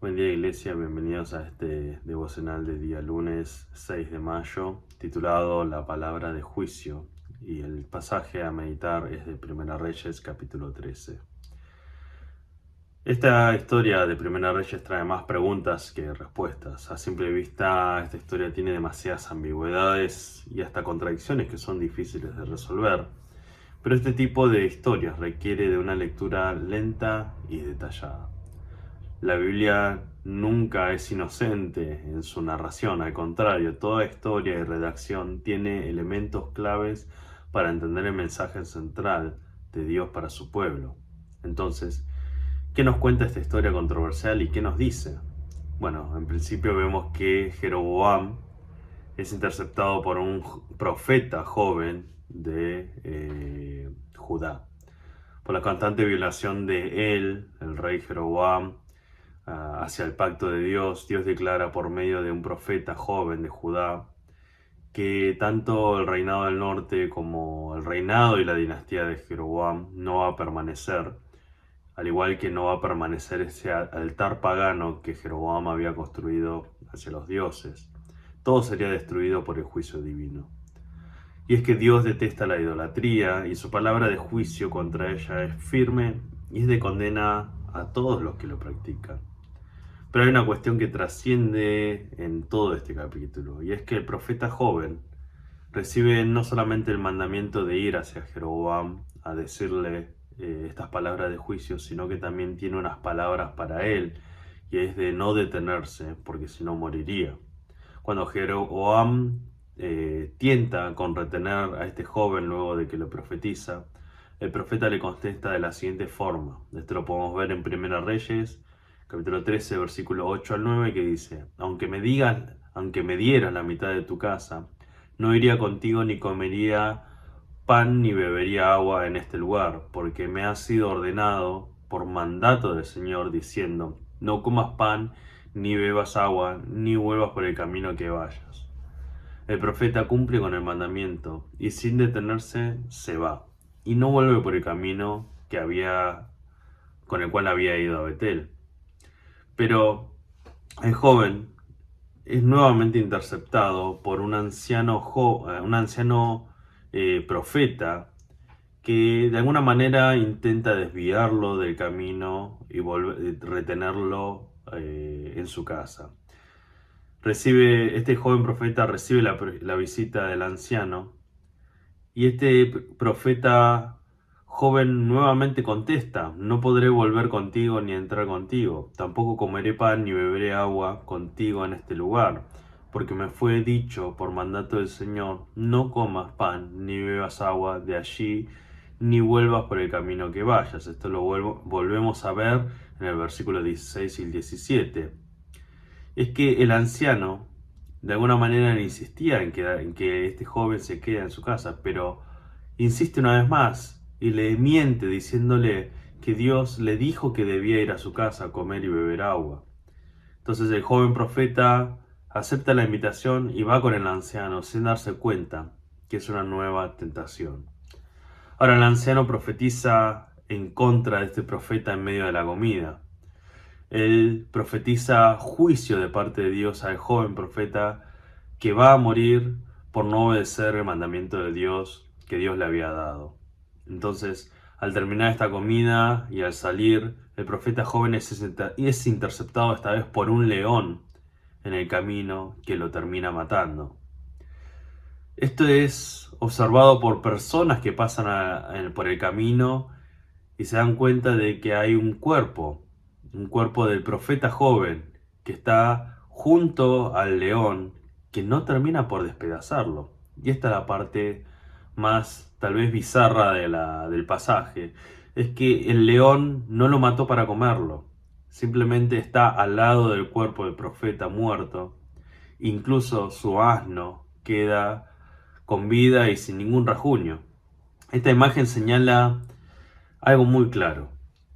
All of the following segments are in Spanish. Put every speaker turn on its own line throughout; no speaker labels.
Buen día, iglesia, bienvenidos a este devocional de día lunes 6 de mayo, titulado La palabra de juicio, y el pasaje a meditar es de Primera Reyes, capítulo 13. Esta historia de Primera Reyes trae más preguntas que respuestas. A simple vista, esta historia tiene demasiadas ambigüedades y hasta contradicciones que son difíciles de resolver. Pero este tipo de historias requiere de una lectura lenta y detallada. La Biblia nunca es inocente en su narración, al contrario, toda historia y redacción tiene elementos claves para entender el mensaje central de Dios para su pueblo. Entonces, ¿qué nos cuenta esta historia controversial y qué nos dice? Bueno, en principio vemos que Jeroboam es interceptado por un profeta joven de Judá. Por la constante violación de él, el rey Jeroboam, hacia el pacto de Dios, Dios declara por medio de un profeta joven de Judá que tanto el reinado del norte como el reinado y la dinastía de Jeroboam no va a permanecer, al igual que no va a permanecer ese altar pagano que Jeroboam había construido hacia los dioses. Todo sería destruido por el juicio divino. Y es que Dios detesta la idolatría y su palabra de juicio contra ella es firme y es de condena a todos los que lo practican. Pero hay una cuestión que trasciende en todo este capítulo, y es que el profeta joven recibe no solamente el mandamiento de ir hacia Jeroboam a decirle estas palabras de juicio, sino que también tiene unas palabras para él, y es de no detenerse, porque si no moriría. Cuando Jeroboam tienta con retener a este joven luego de que lo profetiza, el profeta le contesta de la siguiente forma. Esto lo podemos ver en Primera Reyes, capítulo 13, versículo 8 al 9, que dice: aunque me dieras la mitad de tu casa, no iría contigo ni comería pan ni bebería agua en este lugar, porque me ha sido ordenado por mandato del Señor, diciendo: no comas pan, ni bebas agua, ni vuelvas por el camino que vayas. El profeta cumple con el mandamiento y sin detenerse se va, y no vuelve por el camino con el cual había ido a Betel. Pero el joven es nuevamente interceptado por un anciano profeta que de alguna manera intenta desviarlo del camino y retenerlo en su casa. Este joven profeta recibe la visita del anciano, y este profeta joven nuevamente contesta: no podré volver contigo ni entrar contigo, tampoco comeré pan ni beberé agua contigo en este lugar, porque me fue dicho por mandato del Señor: no comas pan ni bebas agua de allí, ni vuelvas por el camino que vayas. Esto lo volvemos a ver en el versículo 16 y el 17. Es que el anciano de alguna manera insistía en que este joven se quede en su casa, pero insiste una vez más y le miente diciéndole que Dios le dijo que debía ir a su casa a comer y beber agua. Entonces el joven profeta acepta la invitación y va con el anciano sin darse cuenta que es una nueva tentación. Ahora el anciano profetiza en contra de este profeta en medio de la comida. Él profetiza juicio de parte de Dios al joven profeta, que va a morir por no obedecer el mandamiento de Dios que Dios le había dado. Entonces, al terminar esta comida y al salir, el profeta joven es interceptado esta vez por un león en el camino, que lo termina matando. Esto es observado por personas que pasan por el camino y se dan cuenta de que hay un cuerpo del profeta joven que está junto al león, que no termina por despedazarlo. Y esta es la parte más tal vez bizarra del pasaje: es que el león no lo mató para comerlo, simplemente está al lado del cuerpo del profeta muerto. Incluso su asno queda con vida y sin ningún rasguño. Esta imagen señala algo muy claro,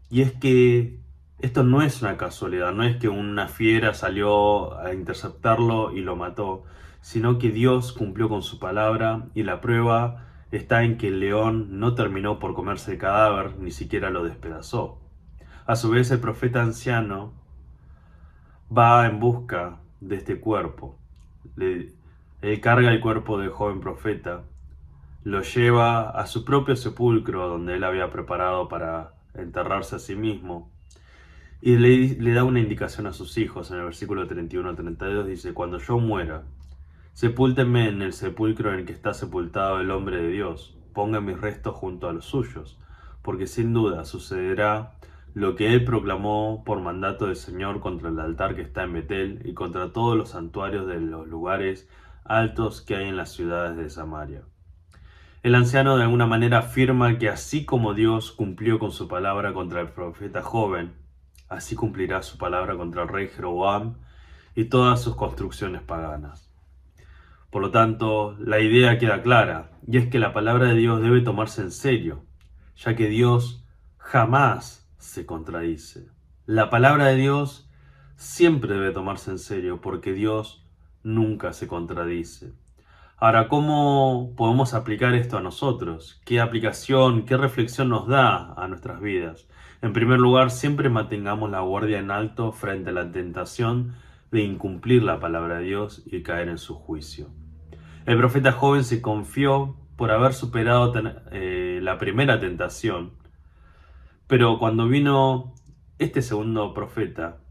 y es que esto no es una casualidad, no es que una fiera salió a interceptarlo y lo mató, sino que Dios cumplió con su palabra, y la prueba está en que el león no terminó por comerse el cadáver, ni siquiera lo despedazó. A su vez, el profeta anciano va en busca de este cuerpo. Él carga el cuerpo del joven profeta, lo lleva a su propio sepulcro donde él había preparado para enterrarse a sí mismo. Y le da una indicación a sus hijos en el versículo 31 al 32, dice: cuando yo muera, sepúltenme en el sepulcro en el que está sepultado el hombre de Dios, pongan mis restos junto a los suyos, porque sin duda sucederá lo que él proclamó por mandato del Señor contra el altar que está en Betel y contra todos los santuarios de los lugares altos que hay en las ciudades de Samaria. El anciano de alguna manera afirma que así como Dios cumplió con su palabra contra el profeta joven, así cumplirá su palabra contra el rey Jeroboam y todas sus construcciones paganas. Por lo tanto, la idea queda clara, y es que la palabra de Dios debe tomarse en serio, ya que Dios jamás se contradice. La palabra de Dios siempre debe tomarse en serio, porque Dios nunca se contradice. Ahora, ¿cómo podemos aplicar esto a nosotros? ¿Qué aplicación, qué reflexión nos da a nuestras vidas? En primer lugar, siempre mantengamos la guardia en alto frente a la tentación de incumplir la palabra de Dios y caer en su juicio. El profeta joven se confió por haber superado la primera tentación, pero cuando vino este segundo profeta,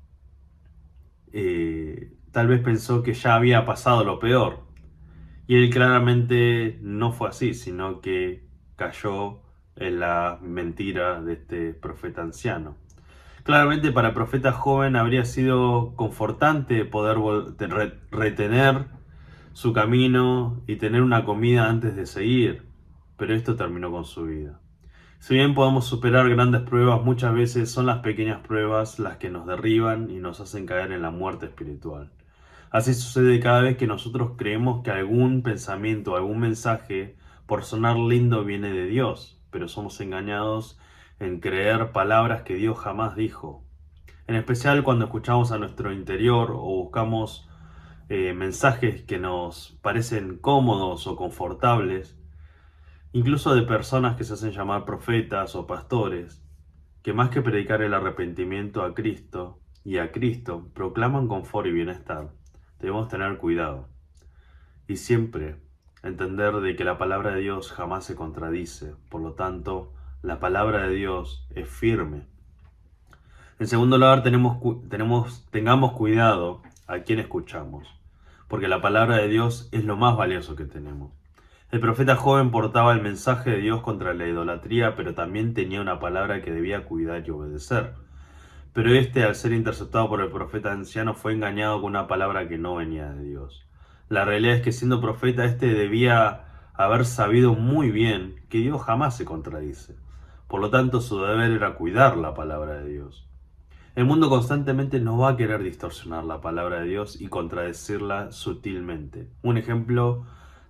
tal vez pensó que ya había pasado lo peor. Y él claramente no fue así, sino que cayó en la mentira de este profeta anciano. Claramente para el profeta joven habría sido confortante poder retener su camino y tener una comida antes de seguir, pero esto terminó con su vida. Si bien podemos superar grandes pruebas, muchas veces son las pequeñas pruebas las que nos derriban y nos hacen caer en la muerte espiritual. Así sucede cada vez que nosotros creemos que algún pensamiento, algún mensaje, por sonar lindo, viene de Dios, pero somos engañados en creer palabras que Dios jamás dijo. En especial cuando escuchamos a nuestro interior o buscamos mensajes que nos parecen cómodos o confortables, incluso de personas que se hacen llamar profetas o pastores, que más que predicar el arrepentimiento a Cristo y a Cristo, proclaman confort y bienestar. Debemos tener cuidado y siempre entender de que la palabra de Dios jamás se contradice. Por lo tanto, la palabra de Dios es firme. En segundo lugar, tengamos cuidado a quién escuchamos, porque la palabra de Dios es lo más valioso que tenemos. El profeta joven portaba el mensaje de Dios contra la idolatría, pero también tenía una palabra que debía cuidar y obedecer. Pero este, al ser interceptado por el profeta anciano, fue engañado con una palabra que no venía de Dios. La realidad es que siendo profeta, este debía haber sabido muy bien que Dios jamás se contradice. Por lo tanto, su deber era cuidar la palabra de Dios. El mundo constantemente nos va a querer distorsionar la palabra de Dios y contradecirla sutilmente. Un ejemplo,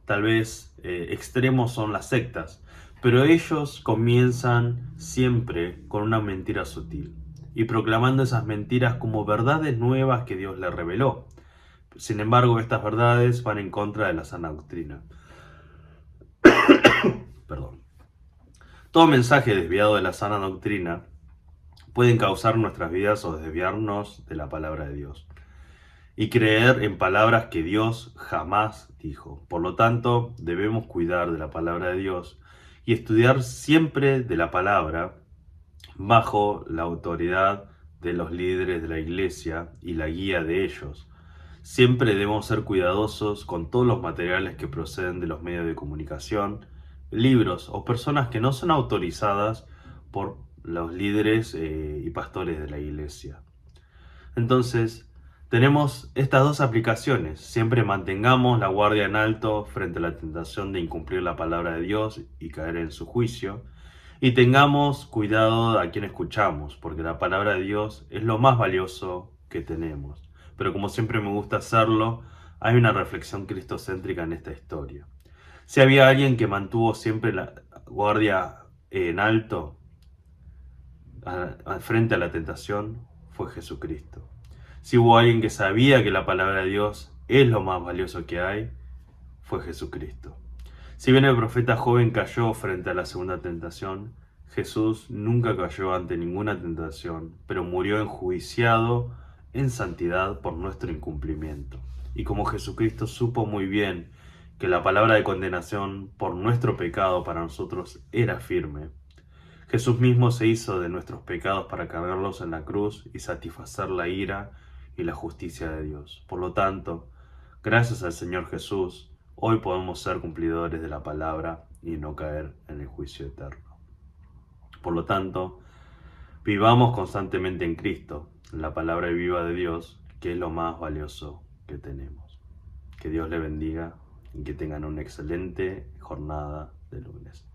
tal vez extremo, son las sectas, pero ellos comienzan siempre con una mentira sutil y proclamando esas mentiras como verdades nuevas que Dios les reveló. Sin embargo, estas verdades van en contra de la sana doctrina. Perdón. Todo mensaje desviado de la sana doctrina pueden causar nuestras vidas o desviarnos de la palabra de Dios y creer en palabras que Dios jamás dijo. Por lo tanto, debemos cuidar de la palabra de Dios y estudiar siempre de la palabra bajo la autoridad de los líderes de la iglesia y la guía de ellos. Siempre debemos ser cuidadosos con todos los materiales que proceden de los medios de comunicación, libros o personas que no son autorizadas por los líderes y pastores de la iglesia. Entonces, tenemos estas dos aplicaciones. Siempre mantengamos la guardia en alto frente a la tentación de incumplir la palabra de Dios y caer en su juicio. Y tengamos cuidado a quien escuchamos, porque la palabra de Dios es lo más valioso que tenemos. Pero como siempre me gusta hacerlo, hay una reflexión cristocéntrica en esta historia. Si había alguien que mantuvo siempre la guardia en alto frente a la tentación, fue Jesucristo. Si hubo alguien que sabía que la palabra de Dios es lo más valioso que hay, fue Jesucristo. Si bien el profeta joven cayó frente a la segunda tentación, Jesús nunca cayó ante ninguna tentación, pero murió enjuiciado en santidad por nuestro incumplimiento. Y como Jesucristo supo muy bien que la palabra de condenación por nuestro pecado para nosotros era firme, Jesús mismo se hizo de nuestros pecados para cargarlos en la cruz y satisfacer la ira y la justicia de Dios. Por lo tanto, gracias al Señor Jesús, hoy podemos ser cumplidores de la palabra y no caer en el juicio eterno. Por lo tanto, vivamos constantemente en Cristo, la palabra viva de Dios, que es lo más valioso que tenemos. Que Dios le bendiga y que tengan una excelente jornada de lunes.